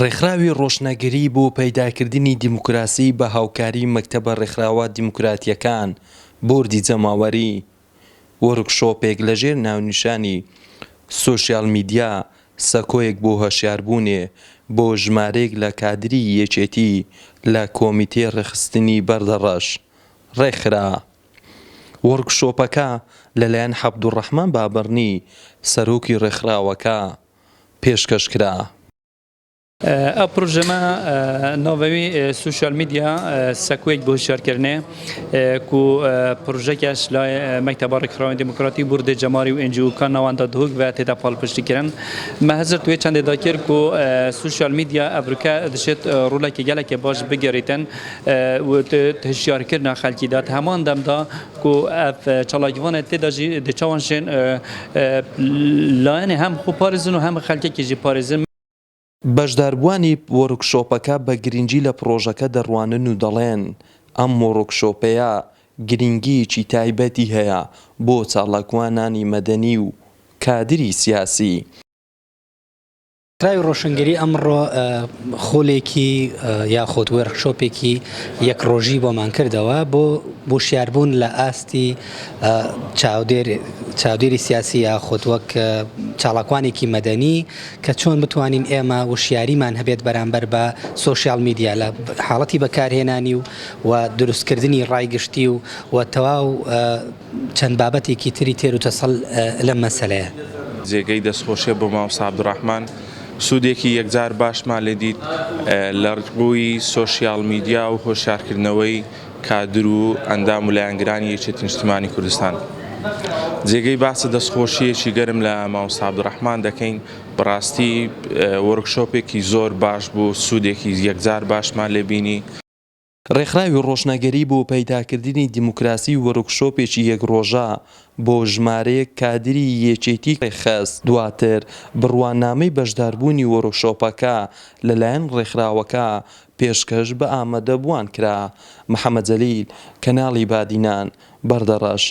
ڕێکخراوی ڕۆشنەگری بۆ پەیداکردنی دیموکراسی بە هاوکاری مەکتەبە ڕێکخراوە دیموکراتیەکان بۆردی جەماوەری وەرکشۆپێک لەژێر ناونیشانی سۆشیال میدیا سەکۆیەک بۆ هۆشیاربوونێ بۆ ژمارەیەک لە کادری یەکێتی لە کۆمیتەی ڕێخستنی بەردەڕەش ڕێکخرا. وەرکشۆپەکە لەلایەن عەبدوڕەحمان بابەڕنی سەرۆکی ڕێکخراوەکە پێشکەشکرا. ئەو پرۆژەمە ناوەوی سوشیال میدیا سەکوێک بۆ هۆشیارکردنێ کو پرۆژەکەش لای مەکتەبە ڕێکخراوی دیموکراتی بوردە جەماری و NGO-کان ناوەندا دهۆک و تێدا پاڵپشتیکردن. مە هەزر توێ چەندێدا کرد کو سوشیال میدیا ئەڤروکە دەشێت ڕوولێکی گەلێکی باش بگەڕێتن و هۆشیارکردنا خەڵکیدا هەمان دەمدا کو ئەف چالاکیوانە تێدا ژی دەچاوانشێن لایەنێ هەم خۆ پارێزن و هەم خەڵکێکی ژی پارێزن. بەشداربووانی وەرکشۆپەکە بە گرنگی لە پرۆژەکە دەڕوانن و دەڵێن ئەم وەرکشۆپەیە گرنگیەکی تایبەتی هەیە بۆ چالاکوانانی مەدەنی و کادری سیاسی. ڕێکخراوی ڕۆشنگری ئەمڕۆ خۆلێکی یاخۆت وەرکشۆپێکی یەک ڕۆژی بۆمان کردەوە بۆ وشیاربوون لە ئاستی چاودێری سیاسی یاخۆت وەک چالاکوانێکی مەدەنی کە چۆن بتوانین ئێمە وشیاریمان هەبێت بەرامبەر بە سۆشیال میدیا لە حاڵەتی بەکارهێنانی و دروستکردنی ڕایگشتی و تەواو چەند بابەتێکی تری تێر و تەسەڵ لەم مەسەلەیە. جێگەی دەستخۆشیە بۆ مامۆستا عەبدوڕەحمان سوودێکی یەکجار باشمان لێ دیت لە ڕووی سۆشیال میدیا و هۆشیارکردنەوەی کادر و ئەندام و لایەنگرانی یەکێتی نیشتیمانی کوردستان. جێگەی باسی دەستخۆشیەکی گەرم لە مامۆستا عەبدوڕەحمان دەکەین. بەڕاستی وەرکشۆپێکی زۆر باش بوو، سوودێکی یەکجار باشمان لێ بینی. ڕێکخراوی ڕۆشنەگەری بۆ پەیداکردنی دیموکراسی وەرکشۆپێکی یەک ڕۆژە بۆ ژمارەیەک کادری یەکێتی ڕێخست. دواتر بڕوانامەی بەشداربوونی وەرکشۆپەکە لەلایەن ڕێکخراوەکە پێشکەش بە ئامادەبووان کرا. محەممەد جەلیل، کەناڵی بادینان، بەردەڕەش.